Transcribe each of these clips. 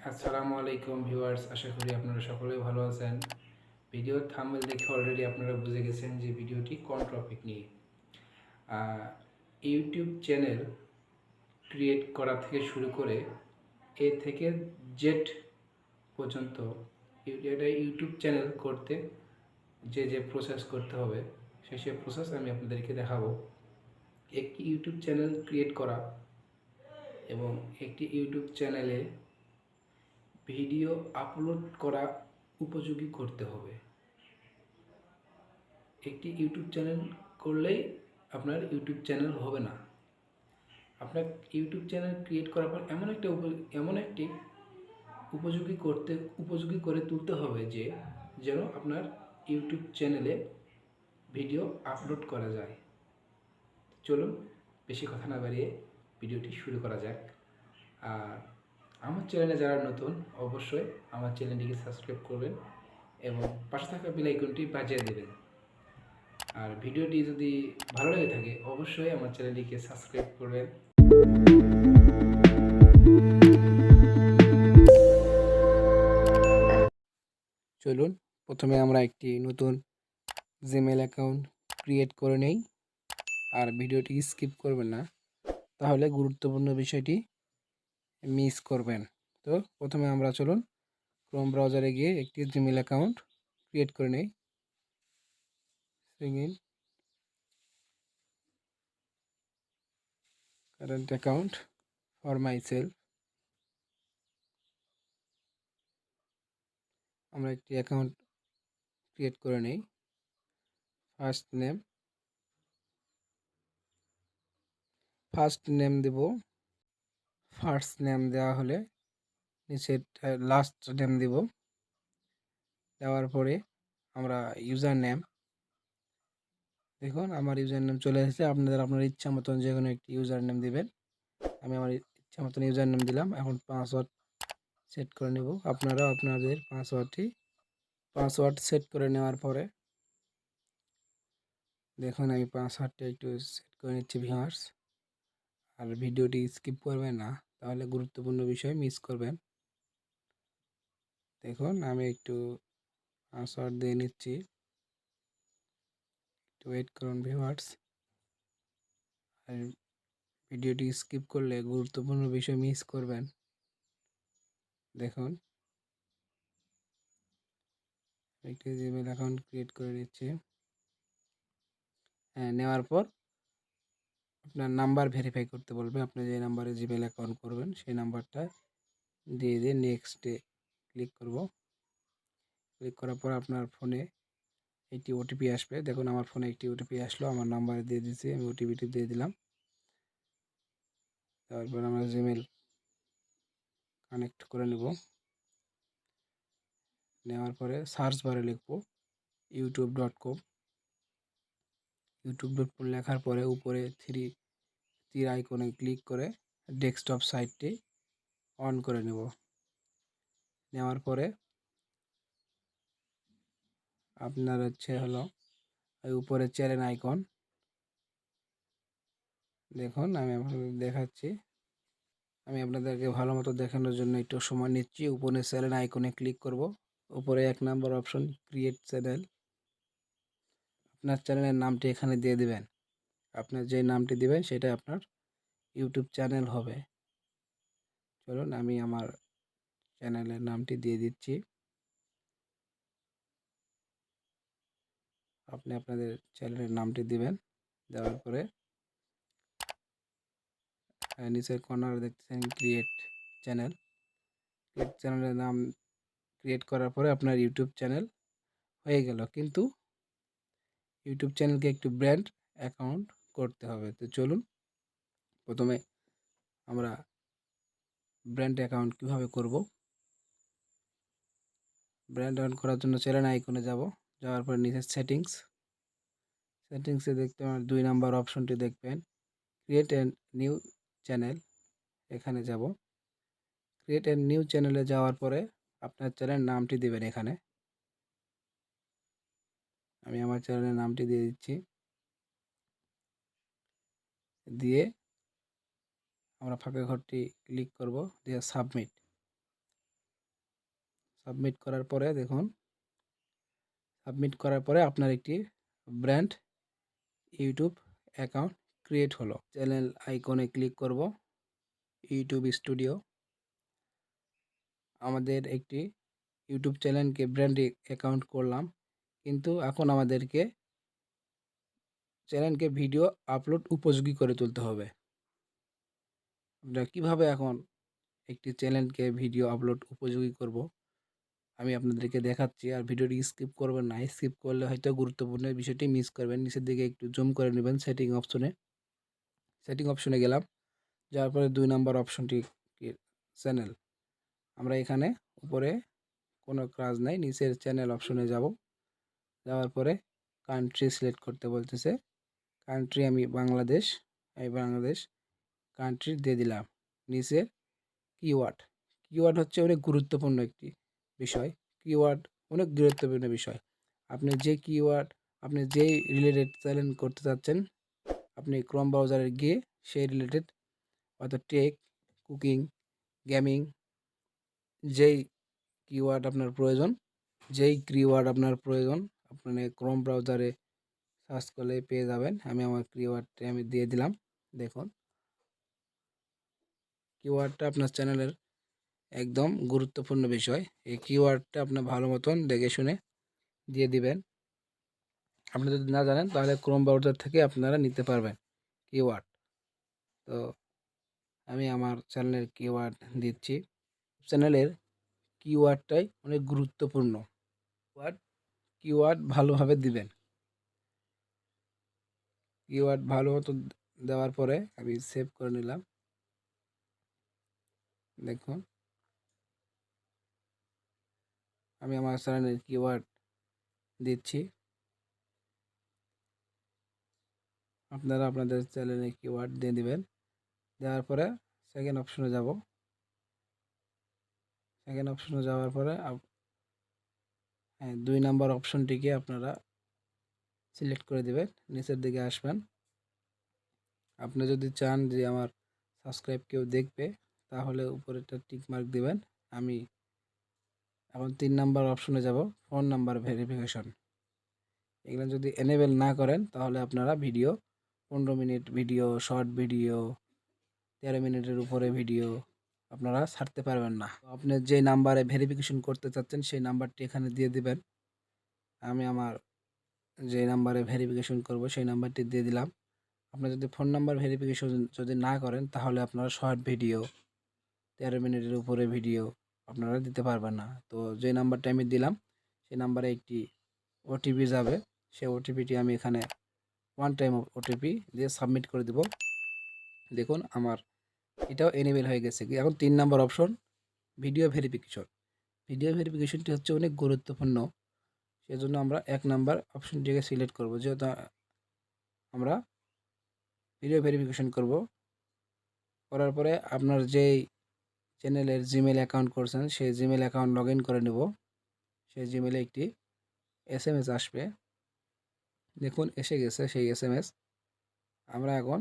আসসালামু আলাইকুম ভিউয়ার্স, আশা করি আপনারা সকলেই ভালো আছেন। ভিডিওর থাম্বনেল দেখে অলরেডি আপনারা বুঝে গেছেন যে ভিডিওটি কোন টপিক নিয়ে। ইউটিউব চ্যানেল ক্রিয়েট করা থেকে শুরু করে এ থেকে জেড পর্যন্ত এটা ইউটিউব চ্যানেল করতে যে প্রসেস করতে হবে সেই প্রসেস আমি আপনাদেরকে দেখাবো। একটি ইউটিউব চ্যানেল ক্রিয়েট করা এবং একটি ইউটিউব চ্যানেলে ভিডিও আপলোড করা উপযোগী করতে হবে। একটি ইউটিউব চ্যানেল করলেই আপনার ইউটিউব চ্যানেল হবে না। আপনার ইউটিউব চ্যানেল ক্রিয়েট করার পর এমন একটি উপযোগী করে তুলতে হবে যে যেন আপনার ইউটিউব চ্যানেলে ভিডিও আপলোড করা যায়। চলুন বেশি কথা না বাড়িয়ে ভিডিওটি শুরু করা যাক। আর আমার চ্যানেলে যারা নতুন অবশ্যই আমার চ্যানেলটিকে সাবস্ক্রাইব করবেন এবং পাশে থাকা বেল আইকনটি বাজিয়ে দেবেন। আর ভিডিওটি যদি ভালো লেগে থাকে অবশ্যই আমার চ্যানেলটিকে সাবস্ক্রাইব করবেন। চলুন প্রথমে আমরা একটি নতুন জিমেল অ্যাকাউন্ট ক্রিয়েট করে নেই। আর ভিডিওটি স্কিপ করবেন না, তাহলে গুরুত্বপূর্ণ বিষয়টি মিস করবেন। তো প্রথমে আমরা চলুন ক্রোম ব্রাউজারে গিয়ে একটি জিমেল অ্যাকাউন্ট ক্রিয়েট করে নেই। Single current account for myself. আমরা একটি অ্যাকাউন্ট ক্রিয়েট করে নেই। ফার্স্ট নেম দেব। ফার্স্ট নেম দেওয়া হলে নিচে লাস্ট নেম দেব। দেওয়ার পরে আমরা ইউজার নেম, দেখুন আমার ইউজার নেম চলে এসেছে। আপনার ইচ্ছা মতন যে কোনো একটি ইউজার নেম দিবেন। আমি আমার ইচ্ছা মতন ইউজার নেম দিলাম। এখন পাসওয়ার্ড সেট করে নেব। আপনারাও আপনাদের পাসওয়ার্ড সেট করে নেওয়ার পরে দেখুন আমি পাসওয়ার্ডটা একটু সেট করে নিচ্ছি ভিউয়ার্স। আর ভিডিওটি স্কিপ করবেন না, তাহলে গুরুত্বপূর্ণ বিষয় মিস করবেন। দেখুন আমি একটু পাসওয়ার্ড দিয়ে নিচ্ছি, একটু ওয়েট করুন ভিউয়ার্স। আর ভিডিওটি স্কিপ করলে গুরুত্বপূর্ণ বিষয় মিস করবেন। দেখুন একটি জিমেল অ্যাকাউন্ট ক্রিয়েট করে নিচ্ছি। নেওয়ার পর আপনার নাম্বার ভেরিফাই করতে বলবে। আপনি যে নাম্বারে জিমেল অ্যাকাউন্ট করবেন সেই নাম্বারটা দিয়ে নেক্সটে ক্লিক করব। ক্লিক করার পর আপনার ফোনে একটি ওটিপি আসবে। দেখুন আমার ফোনে একটি ওটিপি আসলো, আমার নাম্বারে দিয়ে দিয়েছি, আমি ওটিপিটি দিয়ে দিলাম। তারপর আমরা জিমেল কানেক্ট করে নেব। নেওয়ার পরে সার্চ বারে লিখব youtube.com। youtube.com লেখার পরে উপরে তীর আইকনে ক্লিক করে ডেস্কটপ সাইটটি অন করে নেব। নেওয়ার পরে আপনার হলো উপরে চ্যানেল আইকন, দেখুন আমি আপনাদের দেখাচ্ছি। আমি আপনাদেরকে ভালো মতো দেখানোর জন্য একটু সময় নিচ্ছি। উপরে চ্যানেল আইকনে ক্লিক করব। উপরে 1 নম্বর অপশন ক্রিয়েট চ্যানেল। আপনার চ্যানেলের নামটি এখানে দিয়ে দিবেন। আপনার যে নামটি দিবেন সেটা আপনার ইউটিউব চ্যানেল হবে। চলুন আমি আমার চ্যানেলের নামটি দিয়ে দিচ্ছি। আপনি আপনাদের চ্যানেলের নামটি দিবেন। দেওয়ার পরে নিচের কর্নারে দেখতেছেন ক্রিয়েট চ্যানেলের নাম ক্রিয়েট করার পরে আপনার ইউটিউব চ্যানেল হয়ে গেল। কিন্তু ইউটিউব চ্যানেলকে একটু ব্র্যান্ড অ্যাকাউন্ট করতে হবে। তো চলুন প্রথমে আমরা ব্র্যান্ড অ্যাকাউন্ট কিভাবে করব। ব্র্যান্ড অ্যাকাউন্ট করার জন্য চ্যানেল আইকনে যাব। যাওয়ার পরে নিচে সেটিংসে দেখতে 2 নাম্বার অপশনটি দেখবেন ক্রিয়েট অ্যান্ড নিউ চ্যানেল। এখানে যাব। ক্রিয়েট অ্যান্ড নিউ চ্যানেলে যাওয়ার পরে আপনার চ্যানেলের নামটি দেবেন। এখানে আমি আমার চ্যানেলের নামটি দিয়ে দিচ্ছি। দিয়ে আমরা ফাঁকা ঘরটি ক্লিক করব, দিয়ে সাবমিট। সাবমিট করার পরে দেখুন, সাবমিট করার পরে আপনার একটি ব্র্যান্ড ইউটিউব অ্যাকাউন্ট ক্রিয়েট হলো। চ্যানেল আইকনে ক্লিক করব, ইউটিউব স্টুডিও। আমাদের একটি ইউটিউব চ্যানেলকে ব্র্যান্ড অ্যাকাউন্ট করলাম, কিন্তু এখন আমাদেরকে চ্যানেলকে ভিডিও আপলোড উপযোগী করে তুলতে হবে। আমরা কীভাবে এখন একটি চ্যানেলকে ভিডিও আপলোড উপযোগী করব আমি আপনাদেরকে দেখাচ্ছি। আর ভিডিওটি স্কিপ করবেন না, স্কিপ করলে হয়তো গুরুত্বপূর্ণ বিষয়টি মিস করবেন। নিচের দিকে একটু জুম করে নেবেন সেটিং অপশনে গেলাম, যাওয়ার পরে 2 নম্বর অপশনটি চ্যানেল। আমরা এখানে উপরে কোনো কাজ নাই, নিচের চ্যানেল অপশনে যাব। যাওয়ার পরে কান্ট্রি সিলেক্ট করতে বলতেছে, কান্ট্রি আমি বাংলাদেশ কান্ট্রি দিয়ে দিলাম। নিচে কিওয়ার্ড হচ্ছে অনেক গুরুত্বপূর্ণ একটি বিষয়। আপনি যেই রিলেটেড চ্যানেল করতে চাচ্ছেন, আপনি ক্রোম ব্রাউজারে গিয়ে সেই রিলেটেড, অর্থাৎ টেক, কুকিং, গেমিং, যেই কিওয়ার্ড আপনার প্রয়োজন আপনি ক্রোম ব্রাউজারে সার্চ করলে পেয়ে যাবেন। আমি আমার কিওয়ার্ডটা দিয়ে দিলাম। দেখুন, কিওয়ার্ডটা আপনার চ্যানেলের একদম গুরুত্বপূর্ণ বিষয়। এই কিওয়ার্ডটা আপনার ভালো মতন দেখে শুনে দিয়ে দিবেন। আপনি যদি না জানেন তাহলে ক্রোম ব্রাউজার থেকে আপনারা নিতে পারবেন কিওয়ার্ড। তো আমি আমার চ্যানেলের কিওয়ার্ড দিচ্ছি। চ্যানেলের কিওয়ার্ডটাই অনেক গুরুত্বপূর্ণ। কিওয়ার্ড ভালোভাবে দিবেন। কিওয়ার্ড ভালো মতো দেওয়ার পরে আমি সেভ করে নিলাম। দেখুন, আমি আমার চ্যানেলের কিওয়ার্ড দিচ্ছি। আপনারা আপনাদের চ্যানেলে কিওয়ার্ড দিয়ে দিবেন। দেওয়ার পরে সেকেন্ড অপশনে যাব। সেকেন্ড অপশনে যাওয়ার পরে 2 নাম্বার অপশনটিকে আপনারা সিলেক্ট করে দিবেন। নিচের দিকে আসবেন। আপনি যদি চান যে আমার সাবস্ক্রাইব কেউ দেখবে, তাহলে উপরেটা টিক মার্ক দিবেন। আমি এখন 3 নাম্বার অপশনে যাব, ফোন নাম্বার ভেরিফিকেশন। এগুলো যদি এনেবেল না করেন তাহলে আপনারা video 15 minute video, short video, 13 মিনিটের উপরে ভিডিও আপনারা ছাড়তে পারবেন না। আপনি যে নাম্বারে ভেরিফিকেশন করতে চাচ্ছেন সেই নাম্বারটি এখানে দিয়ে দিবেন। আমি আমার যে নাম্বারে ভেরিফিকেশন করব সেই নাম্বারটি দিয়ে দিলাম। আপনি যদি ফোন নাম্বার ভেরিফিকেশন যদি না করেন তাহলে আপনারা শর্ট ভিডিও, 13 মিনিটের উপরে ভিডিও আপনারা দিতে পারবেন না। তো যে নাম্বারটা আমি দিলাম সেই নাম্বারে একটি ওটিপি যাবে। সেই ওটিপিটি আমি এখানে ওয়ান টাইম ওটিপি দিয়ে সাবমিট করে দেব। দেখুন, আমার এটাও এনেবেল হয়ে গেছে। এখন 3 নাম্বার অপশন, ভিডিও ভেরিফিকেশনটি হচ্ছে অনেক গুরুত্বপূর্ণ। সেজন্য আমরা 1 নাম্বার অপশনটিকে সিলেক্ট করব। যেহেতু আমরা ভিডিও ভেরিফিকেশন করব, করার পরে আপনার যেই চ্যানেলের জিমেল অ্যাকাউন্ট করছেন সেই জিমেল অ্যাকাউন্ট লগ ইন করে নেব। সেই জিমেলে একটি SMS আসবে। দেখুন, এসে গেছে সেই SMS। আমরা এখন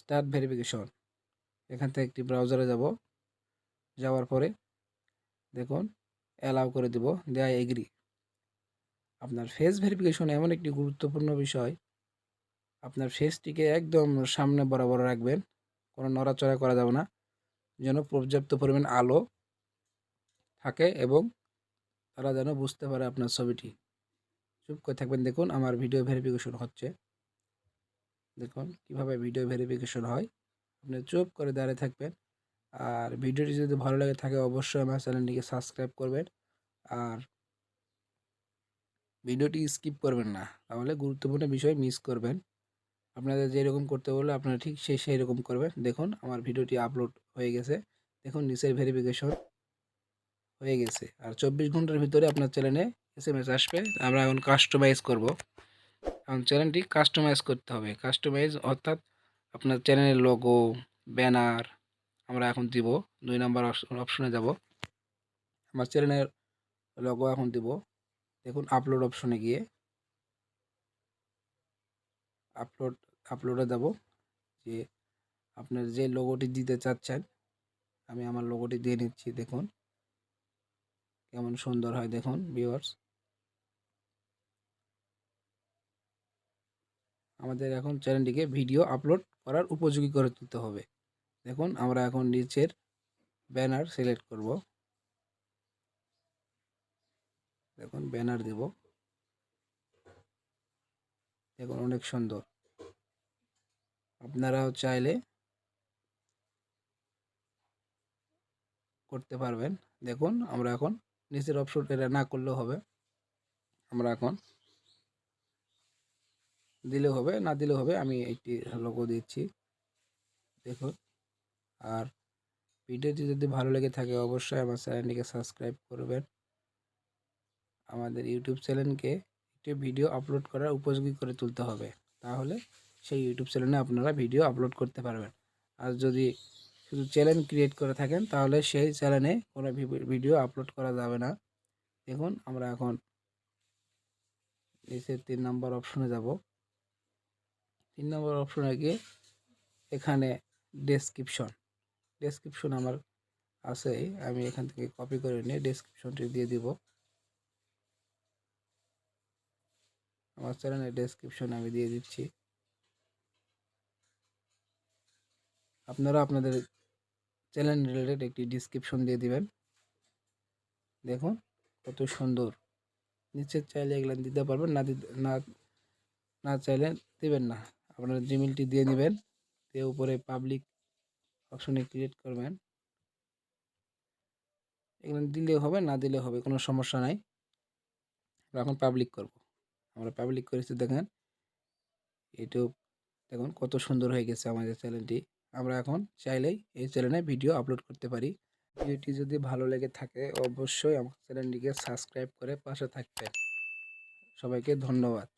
স্টার্ট ভেরিফিকেশন, এখান থেকে একটি ব্রাউজারে যাব। যাওয়ার পরে দেখুন অ্যালাউ করে দেব, দেয়া এগ্রি। আপনার ফেস ভেরিফিকেশন এমন একটি গুরুত্বপূর্ণ বিষয়, আপনার ফেসটিকে একদম সামনে বরাবর রাখবেন, কোনো নড়াচড়া করা যাবে না, যেন পর্যাপ্ত পরিমাণ আলো থাকে এবং তারা যেন বুঝতে পারে আপনার ছবিটি। চুপ করে থাকবেন। দেখুন, আমার ভিডিও ভেরিফিকেশন হচ্ছে। দেখুন কিভাবে ভিডিও ভেরিফিকেশন হয়। আপনি চুপ করে দাঁড়িয়ে থাকবেন। আর ভিডিওটি যদি ভালো লাগে থাকে অবশ্যই আমার চ্যানেলটিকে সাবস্ক্রাইব করবেন। আর ভিডিওটি স্কিপ করবেন না, তাহলে গুরুত্বপূর্ণ বিষয় মিস করবেন। আপনাদের যেরকম করতে বললে আপনারা ঠিক সেই রকম করবেন। দেখুন, আমার ভিডিওটি আপলোড হয়ে গেছে। দেখুন, নিচের ভেরিফিকেশন হয়ে গেছে। আর 24 ঘন্টার ভিতরে আপনার চ্যানেলে SMS আসবে। আমরা এখন কাস্টমাইজ করব। এখন চ্যানেলটি কাস্টমাইজ করতে হবে। কাস্টমাইজ অর্থাৎ আপনার চ্যানেলের লোগো, ব্যানার আমরা এখন দিব। 2 নাম্বার অপশনে যাব। আমার চ্যানেলের লোগো এখন দিব। দেখুন, আপলোড অপশনে গিয়ে আপলোডে যাব। যে আপনার যে লোগোটি দিতে চাচ্ছেন, আমি আমার লোগোটি দিয়ে নিচ্ছি। দেখুন, কেমন সুন্দর হয় দেখুন ভিউয়ার্স। আমাদের এখন চ্যানেলটিকে ভিডিও আপলোড করার উপযোগী করে তুলতে হবে। দেখুন আমরা এখন নিচের ব্যানার সিলেক্ট করব। দেখুন ব্যানার দেব। দেখুন অনেক সুন্দর। আপনারাও চাইলে করতে পারবেন। দেখুন আমরা এখন নিচের অপশন এটা না করলেও হবে, আমরা এখন দিলেও হবে, না দিলেও হবে। আমি একটি লোগো দিচ্ছি দেখুন। আর ভিডিওটি যদি ভালো লেগে থাকে অবশ্যই আমার চ্যানেলটিকে সাবস্ক্রাইব করবেন। আমাদের ইউটিউব চ্যানেলকে একটি ভিডিও আপলোড করার উপযোগী করে তুলতে হবে, তাহলে সেই ইউটিউব চ্যানেলে আপনারা ভিডিও আপলোড করতে পারবেন। আর যদি শুধু চ্যানেল ক্রিয়েট করে থাকেন তাহলে সেই চ্যানেলে কোনো ভিডিও আপলোড করা যাবে না। দেখুন আমরা এখন নিচে 3 নম্বর অপশনে যাব। 3 নম্বর অপশনে গিয়ে এখানে ডেসক্রিপশন আমার আছে, আমি এখান থেকে কপি করে নিয়ে ডেসক্রিপশনটি দিয়ে দিব। আমার চ্যানেলের ডেসক্রিপশন আমি দিয়ে দিচ্ছি। আপনারা আপনাদের চ্যানেল রিলেটেড একটি ডেসক্রিপশন দিয়ে দিবেন। দেখুন কত সুন্দর। নিচে চাইলে এগুলো দিতে পারবেন, না না চাইলে দিবেন না। আপনার জিমেলটি দিয়ে নেবেন, দিয়ে উপরে পাবলিক অপশনে ক্রিয়েট করবেন। এগুলো দিলেও হবে, না দিলেও হবে, কোনো সমস্যা নাই। আমরা এখন পাবলিক করব। আমরা পাবলিক করেছি দেখেন ইউটিউব। দেখুন কত সুন্দর হয়ে গেছে আমাদের চ্যানেলটি। আমরা এখন চাইলেই এই চ্যানেলে ভিডিও আপলোড করতে পারি। ভিডিওটি যদি ভালো লেগে থাকে অবশ্যই আমার চ্যানেলটিকে সাবস্ক্রাইব করে পাশে থাকবেন। সবাইকে ধন্যবাদ।